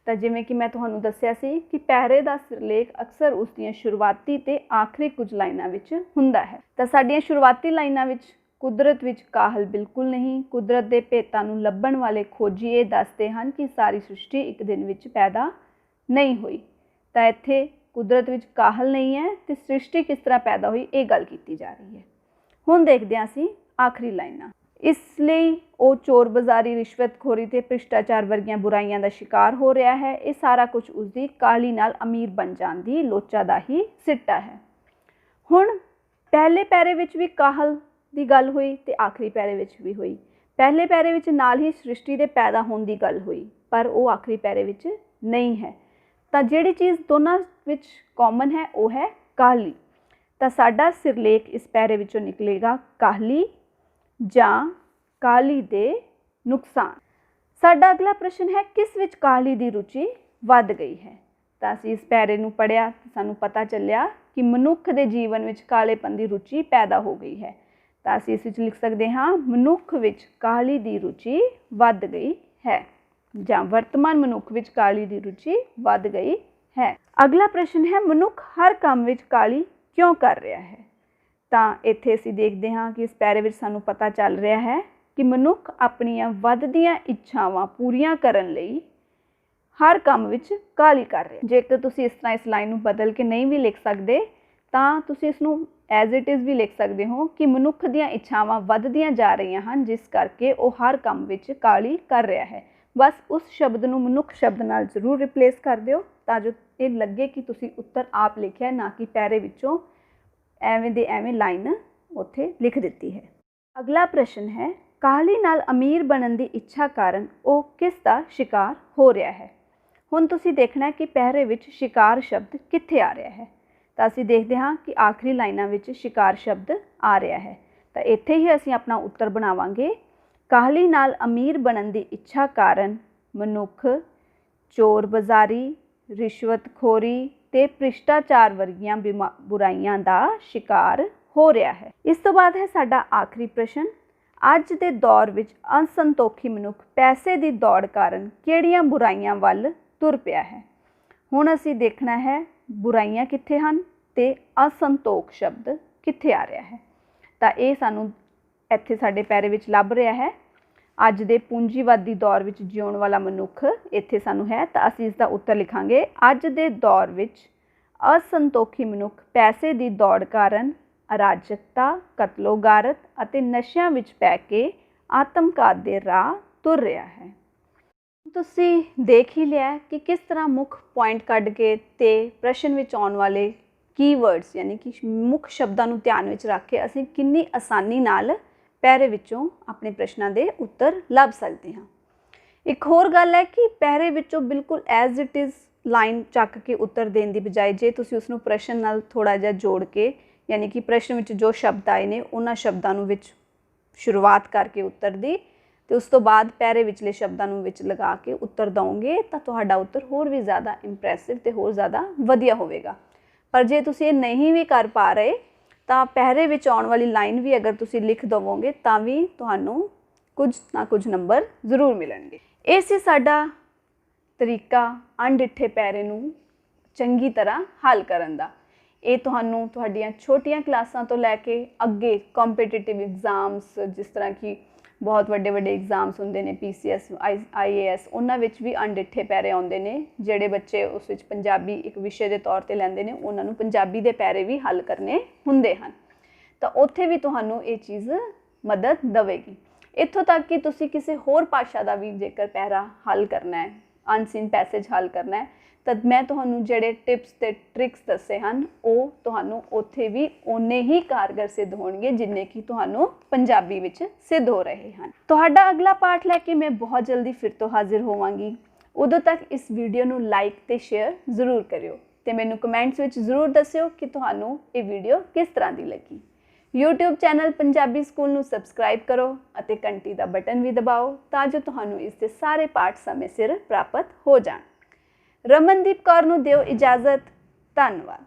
ਤਾਂ ਜਿਵੇਂ ਕਿ ਮੈਂ ਤੁਹਾਨੂੰ ਦੱਸਿਆ ਸੀ ਕਿ ਪੈਰੇ ਦਾ ਸਿਰਲੇਖ ਅਕਸਰ ਉਸ ਦੀਆਂ ਸ਼ੁਰੂਆਤੀ ਤੇ ਆਖਰੀ ਕੁਝ ਲਾਈਨਾਂ ਵਿੱਚ ਹੁੰਦਾ ਹੈ। ਤਾਂ ਸਾਡੀਆਂ ਸ਼ੁਰੂਆਤੀ ਲਾਈਨਾਂ ਵਿੱਚ ਕੁਦਰਤ ਵਿੱਚ ਕਾਹਲ ਬਿਲਕੁਲ ਨਹੀਂ। ਕੁਦਰਤ ਦੇ ਭੇਤਾਂ ਨੂੰ ਲੱਭਣ ਵਾਲੇ ਖੋਜੀ ਇਹ ਦੱਸਦੇ ਹਨ ਕਿ ਸਾਰੀ ਸ੍ਰਿਸ਼ਟੀ ਇੱਕ ਦਿਨ ਵਿੱਚ ਪੈਦਾ ਨਹੀਂ ਹੋਈ। ਤਾਂ ਇੱਥੇ ਕੁਦਰਤ ਵਿੱਚ ਕਾਹਲ ਨਹੀਂ ਹੈ ਤੇ ਸ੍ਰਿਸ਼ਟੀ ਕਿਸ ਤਰ੍ਹਾਂ ਪੈਦਾ ਹੋਈ ਇਹ ਗੱਲ ਕੀਤੀ ਜਾ ਰਹੀ ਹੈ। ਹੁਣ ਦੇਖਦੇ ਹਾਂ ਅਸੀਂ ਆਖਰੀ ਲਾਈਨਾਂ। ਇਸ ਲਈ ਉਹ ਚੋਰ ਬਾਜ਼ਾਰੀ, ਰਿਸ਼ਵਤਖੋਰੀ ਤੇ ਭ੍ਰਿਸ਼ਟਾਚਾਰ ਵਰਗੀਆਂ ਬੁਰਾਈਆਂ ਦਾ ਸ਼ਿਕਾਰ ਹੋ ਰਿਹਾ ਹੈ। ਇਹ ਸਾਰਾ ਕੁਝ ਉਸਦੀ ਕਾਹਲੀ ਨਾਲ ਅਮੀਰ ਬਣ ਜਾਣ ਦੀ ਲੋਚਾ ਦਾ ਹੀ ਸਿੱਟਾ ਹੈ। ਹੁਣ ਪਹਿਲੇ ਪੈਰੇ ਵਿੱਚ ਵੀ ਕਾਹਲ ਦੀ ਗੱਲ ਹੋਈ ਤੇ ਆਖਰੀ ਪੈਰੇ ਵਿੱਚ ਵੀ ਹੋਈ। ਪਹਿਲੇ ਪੈਰੇ ਵਿੱਚ ਨਾਲ ਹੀ ਸ੍ਰਿਸ਼ਟੀ ਦੇ ਪੈਦਾ ਹੋਣ ਦੀ ਗੱਲ ਹੋਈ, ਪਰ ਉਹ ਆਖਰੀ ਪੈਰੇ ਵਿੱਚ ਨਹੀਂ ਹੈ। ਤਾਂ ਜਿਹੜੀ ਚੀਜ਼ ਦੋਨਾਂ ਵਿੱਚ ਕਾਮਨ ਹੈ ਉਹ ਹੈ ਕਾਹਲੀ। ਤਾਂ ਸਾਡਾ ਸਿਰਲੇਖ ਇਸ ਪੈਰੇ ਵਿੱਚੋਂ ਨਿਕਲੇਗਾ ਕਾਹਲੀ ਜਾਂ ਕਾਹਲੀ ਦੇ ਨੁਕਸਾਨ। ਸਾਡਾ ਅਗਲਾ ਪ੍ਰਸ਼ਨ ਹੈ, ਕਿਸ ਵਿੱਚ ਕਾਹਲੀ ਦੀ ਰੁਚੀ ਵੱਧ ਗਈ ਹੈ। ਤਾਂ ਅਸੀਂ ਇਸ ਪੈਰੇ ਨੂੰ ਪੜ੍ਹਿਆ ਤਾਂ ਸਾਨੂੰ ਪਤਾ ਚੱਲਿਆ ਕਿ ਮਨੁੱਖ ਦੇ ਜੀਵਨ ਵਿੱਚ ਕਾਹਲੇਪਨ ਦੀ ਰੁਚੀ ਪੈਦਾ ਹੋ ਗਈ ਹੈ। ਤਾਂ ਅਸੀਂ ਇਸ ਵਿੱਚ ਲਿਖ ਸਕਦੇ ਹਾਂ, ਮਨੁੱਖ ਵਿੱਚ ਕਾਹਲੀ ਦੀ ਰੁਚੀ ਵੱਧ ਗਈ ਹੈ, ਜਾਂ ਵਰਤਮਾਨ ਮਨੁੱਖ ਵਿੱਚ ਕਾਹਲੀ ਦੀ ਰੁਚੀ ਵੱਧ ਗਈ ਹੈ। ਅਗਲਾ ਪ੍ਰਸ਼ਨ ਹੈ, ਮਨੁੱਖ ਹਰ ਕੰਮ ਵਿੱਚ ਕਾਹਲੀ ਕਿਉਂ ਕਰ ਰਿਹਾ ਹੈ। ਤਾਂ ਇੱਥੇ ਅਸੀਂ ਦੇਖਦੇ ਹਾਂ ਕਿ ਇਸ ਪੈਰੇ ਵਿੱਚ ਸਾਨੂੰ ਪਤਾ ਚੱਲ ਰਿਹਾ ਹੈ ਕਿ ਮਨੁੱਖ ਆਪਣੀਆਂ ਵੱਧਦੀਆਂ ਇੱਛਾਵਾਂ ਪੂਰੀਆਂ ਕਰਨ ਲਈ ਹਰ ਕੰਮ ਵਿੱਚ ਕਾਹਲੀ ਕਰ ਰਿਹਾ। ਜੇਕਰ ਤੁਸੀਂ ਇਸ ਤਰ੍ਹਾਂ ਇਸ ਲਾਈਨ ਨੂੰ ਬਦਲ ਕੇ ਨਹੀਂ ਵੀ ਲਿਖ ਸਕਦੇ ਤਾਂ ਤੁਸੀਂ ਇਸ ਨੂੰ ਐਜ਼ ਇਟ ਇਜ਼ ਵੀ ਲਿਖ ਸਕਦੇ ਹੋ ਕਿ ਮਨੁੱਖ ਦੀਆਂ ਇੱਛਾਵਾਂ ਵੱਧਦੀਆਂ ਜਾ ਰਹੀਆਂ ਹਨ, ਜਿਸ ਕਰਕੇ ਉਹ ਹਰ ਕੰਮ ਵਿੱਚ ਕਾਹਲੀ ਕਰ ਰਿਹਾ ਹੈ। ਬਸ ਉਸ ਸ਼ਬਦ ਨੂੰ ਮਨੁੱਖ ਸ਼ਬਦ ਨਾਲ ਜ਼ਰੂਰ ਰਿਪਲੇਸ ਕਰ ਦਿਓ ਤਾਂ ਜੋ ਇਹ ਲੱਗੇ ਕਿ ਤੁਸੀਂ ਉੱਤਰ ਆਪ ਲਿਖਿਆ, ਨਾ ਕਿ ਪੈਰੇ ਵਿੱਚੋਂ ਐਵੇਂ ਦੇ ਐਵੇਂ ਲਾਈਨ ਉੱਥੇ ਲਿਖ ਦਿੱਤੀ ਹੈ। ਅਗਲਾ ਪ੍ਰਸ਼ਨ ਹੈ, ਕਾਹਲੀ ਨਾਲ ਅਮੀਰ ਬਣਨ ਦੀ ਇੱਛਾ ਕਾਰਨ ਉਹ ਕਿਸ ਦਾ ਸ਼ਿਕਾਰ ਹੋ ਰਿਹਾ ਹੈ। ਹੁਣ ਤੁਸੀਂ ਦੇਖਣਾ ਕਿ ਪੈਰੇ ਵਿੱਚ ਸ਼ਿਕਾਰ ਸ਼ਬਦ ਕਿੱਥੇ ਆ ਰਿਹਾ ਹੈ। ਤਾਂ ਅਸੀਂ ਦੇਖਦੇ ਹਾਂ ਕਿ ਆਖਰੀ ਲਾਈਨਾਂ ਵਿੱਚ ਸ਼ਿਕਾਰ ਸ਼ਬਦ ਆ ਰਿਹਾ ਹੈ। ਤਾਂ ਇੱਥੇ ਹੀ ਅਸੀਂ ਆਪਣਾ ਉੱਤਰ ਬਣਾਵਾਂਗੇ। ਕਾਹਲੀ ਨਾਲ ਅਮੀਰ ਬਣਨ ਦੀ ਇੱਛਾ ਕਾਰਨ ਮਨੁੱਖ ਚੋਰ ਬਾਜ਼ਾਰੀ, ਰਿਸ਼ਵਤਖੋਰੀ ਤੇ ਭ੍ਰਿਸ਼ਟਾਚਾਰ ਵਰਗੀਆਂ ਬੁਰਾਈਆਂ ਦਾ ਸ਼ਿਕਾਰ ਹੋ ਰਿਹਾ ਹੈ। ਇਸ ਤੋਂ ਬਾਅਦ ਹੈ ਸਾਡਾ ਆਖਰੀ ਪ੍ਰਸ਼ਨ, ਅੱਜ ਦੇ ਦੌਰ ਵਿੱਚ ਅਸੰਤੋਖੀ ਮਨੁੱਖ ਪੈਸੇ ਦੀ ਦੌੜ ਕਾਰਨ ਕਿਹੜੀਆਂ ਬੁਰਾਈਆਂ ਵੱਲ ਤੁਰ ਪਿਆ ਹੈ। ਹੁਣ ਅਸੀਂ ਦੇਖਣਾ ਹੈ ਬੁਰਾਈਆਂ ਕਿੱਥੇ ਹਨ ਤੇ ਅਸੰਤੋਖ ਸ਼ਬਦ ਕਿੱਥੇ ਆ ਰਿਹਾ ਹੈ। ਤਾਂ ਇਹ ਸਾਨੂੰ ਇੱਥੇ ਸਾਡੇ ਪੈਰੇ ਵਿੱਚ ਲੱਭ ਰਿਹਾ ਹੈ। ਅੱਜ ਦੇ ਪੂੰਜੀਵਾਦੀ ਦੌਰ ਵਿੱਚ ਜਿਉਣ ਵਾਲਾ ਮਨੁੱਖ ਇੱਥੇ ਸਾਨੂੰ ਹੈ। ਤਾਂ ਅਸੀਂ ਇਸ ਦਾ ਉੱਤਰ ਲਿਖਾਂਗੇ, ਅੱਜ ਦੇ ਦੌਰ ਵਿੱਚ ਅਸੰਤੋਖੀ ਮਨੁੱਖ ਪੈਸੇ ਦੀ ਦੌੜ ਕਾਰਨ ਅਰਾਜਕਤਾ, ਕਤਲੋਗਾਰਤ ਅਤੇ ਨਸ਼ਿਆਂ ਵਿੱਚ ਪੈ ਕੇ ਆਤਮਘਾਤ ਦੇ ਰਾਹ ਤੁਰ ਰਿਹਾ ਹੈ। ਤੁਸੀਂ ਦੇਖ ਹੀ ਲਿਆ ਕਿ ਕਿਸ ਤਰ੍ਹਾਂ ਮੁੱਖ ਪੁਆਇੰਟ ਕੱਢ ਕੇ ਤੇ ਪ੍ਰਸ਼ਨ ਵਿੱਚ ਆਉਣ ਵਾਲੇ ਕੀਵਰਡਸ ਯਾਨੀ ਕਿ ਮੁੱਖ ਸ਼ਬਦਾਂ ਨੂੰ ਧਿਆਨ ਵਿੱਚ ਰੱਖ ਕੇ ਅਸੀਂ ਕਿੰਨੀ ਆਸਾਨੀ ਨਾਲ ਪੈਰੇ ਵਿੱਚੋਂ ਆਪਣੇ ਪ੍ਰਸ਼ਨਾਂ ਦੇ ਉੱਤਰ ਲੱਭ ਸਕਦੇ ਹਾਂ। ਇੱਕ ਹੋਰ ਗੱਲ ਹੈ ਕਿ ਪੈਰੇ ਵਿੱਚੋਂ ਬਿਲਕੁਲ ਐਜ਼ ਇਟ ਇਜ਼ ਲਾਈਨ ਚੱਕ ਕੇ ਉੱਤਰ ਦੇਣ ਦੀ ਬਜਾਏ ਜੇ ਤੁਸੀਂ ਉਸਨੂੰ ਪ੍ਰਸ਼ਨ ਨਾਲ ਥੋੜ੍ਹਾ ਜਿਹਾ ਜੋੜ ਕੇ, ਯਾਨੀ ਕਿ ਪ੍ਰਸ਼ਨ ਵਿੱਚ ਜੋ ਸ਼ਬਦ ਆਏ ਨੇ ਉਹਨਾਂ ਸ਼ਬਦਾਂ ਨੂੰ ਵਿੱਚ ਸ਼ੁਰੂਆਤ ਕਰਕੇ ਉੱਤਰ ਦੀ ਅਤੇ ਉਸ ਤੋਂ ਬਾਅਦ ਪੈਰੇ ਵਿਚਲੇ ਸ਼ਬਦਾਂ ਨੂੰ ਵਿੱਚ ਲਗਾ ਕੇ ਉੱਤਰ ਦਿਓਗੇ ਤਾਂ ਤੁਹਾਡਾ ਉੱਤਰ ਹੋਰ ਵੀ ਜ਼ਿਆਦਾ ਇੰਪ੍ਰੈਸਿਵ ਅਤੇ ਹੋਰ ਜ਼ਿਆਦਾ ਵਧੀਆ ਹੋਵੇਗਾ। ਪਰ ਜੇ ਤੁਸੀਂ ਇਹ ਨਹੀਂ ਵੀ ਕਰ ਪਾ ਰਹੇ ਤਾਂ ਪੈਰੇ ਵਿੱਚ ਆਉਣ ਵਾਲੀ ਲਾਈਨ ਵੀ ਅਗਰ ਤੁਸੀਂ ਲਿਖ ਦੇਵੋਗੇ ਤਾਂ ਵੀ ਤੁਹਾਨੂੰ ਕੁਝ ਨਾ ਕੁਝ ਨੰਬਰ ਜ਼ਰੂਰ ਮਿਲਣਗੇ। ਇਹ ਸੀ ਸਾਡਾ ਤਰੀਕਾ ਅਣਡਿੱਠੇ ਪੈਰੇ ਨੂੰ ਚੰਗੀ ਤਰ੍ਹਾਂ ਹੱਲ ਕਰਨ ਦਾ। ਇਹ ਤੁਹਾਨੂੰ ਤੁਹਾਡੀਆਂ ਛੋਟੀਆਂ ਕਲਾਸਾਂ ਤੋਂ ਲੈ ਕੇ ਅੱਗੇ ਕੰਪੀਟੀਟਿਵ ਐਗਜ਼ਾਮਸ, ਜਿਸ ਤਰ੍ਹਾਂ ਕਿ ਬਹੁਤ ਵੱਡੇ ਵੱਡੇ ਐਗਜ਼ਾਮਸ ਹੁੰਦੇ ਨੇ PCS, IAS, ਉਹਨਾਂ ਵਿੱਚ ਵੀ ਅਣਡਿੱਠੇ ਪੈਰੇ ਆਉਂਦੇ ਨੇ। ਜਿਹੜੇ ਬੱਚੇ ਉਸ ਵਿੱਚ ਪੰਜਾਬੀ ਇੱਕ ਵਿਸ਼ੇ ਦੇ ਤੌਰ 'ਤੇ ਲੈਂਦੇ ਨੇ ਉਹਨਾਂ ਨੂੰ ਪੰਜਾਬੀ ਦੇ ਪੈਰੇ ਵੀ ਹੱਲ ਕਰਨੇ ਹੁੰਦੇ ਹਨ। ਤਾਂ ਉੱਥੇ ਵੀ ਤੁਹਾਨੂੰ ਇਹ ਚੀਜ਼ ਮਦਦ ਦੇਵੇਗੀ। ਇੱਥੋਂ ਤੱਕ ਕਿ ਤੁਸੀਂ ਕਿਸੇ ਹੋਰ ਭਾਸ਼ਾ ਦਾ ਵੀ ਜੇਕਰ ਪੈਰਾ ਹੱਲ ਕਰਨਾ ਹੈ, ਅਨਸੀਨ ਪੈਸੇਜ ਹੱਲ ਕਰਨਾ ਹੈ, ਤਾਂ ਮੈਂ ਤੁਹਾਨੂੰ ਜਿਹੜੇ ਟਿਪਸ ਅਤੇ ਟ੍ਰਿਕਸ ਦੱਸੇ ਹਨ ਉਹ ਤੁਹਾਨੂੰ ਉੱਥੇ ਵੀ ਓਨੇ ਹੀ ਕਾਰਗਰ ਸਿੱਧ ਹੋਣਗੇ ਜਿੰਨੇ ਕਿ ਤੁਹਾਨੂੰ ਪੰਜਾਬੀ ਵਿੱਚ ਸਿੱਧ ਹੋ ਰਹੇ ਹਨ। ਤੁਹਾਡਾ ਅਗਲਾ ਪਾਠ ਲੈ ਕੇ ਮੈਂ ਬਹੁਤ ਜਲਦੀ ਫਿਰ ਤੋਂ ਹਾਜ਼ਰ ਹੋਵਾਂਗੀ। ਉਦੋਂ ਤੱਕ ਇਸ ਵੀਡੀਓ ਨੂੰ ਲਾਈਕ ਅਤੇ ਸ਼ੇਅਰ ਜ਼ਰੂਰ ਕਰਿਓ ਅਤੇ ਮੈਨੂੰ ਕਮੈਂਟਸ ਵਿੱਚ ਜ਼ਰੂਰ ਦੱਸਿਓ ਕਿ ਤੁਹਾਨੂੰ ਇਹ ਵੀਡੀਓ ਕਿਸ ਤਰ੍ਹਾਂ ਦੀ ਲੱਗੀ। YouTube ਚੈਨਲ ਪੰਜਾਬੀ ਸਕੂਲ ਨੂੰ ਸਬਸਕ੍ਰਾਈਬ ਕਰੋ ਅਤੇ ਘੰਟੀ ਦਾ ਬਟਨ ਵੀ ਦਬਾਓ ਤਾਂ ਜੋ ਤੁਹਾਨੂੰ ਇਸ ਦੇ ਸਾਰੇ ਪਾਠ ਸਮੇਂ ਸਿਰ ਪ੍ਰਾਪਤ ਹੋ ਜਾਣ। ਰਮਨਦੀਪ ਕੌਰ ਨੂੰ ਦਿਓ ਇਜਾਜ਼ਤ। ਧੰਨਵਾਦ।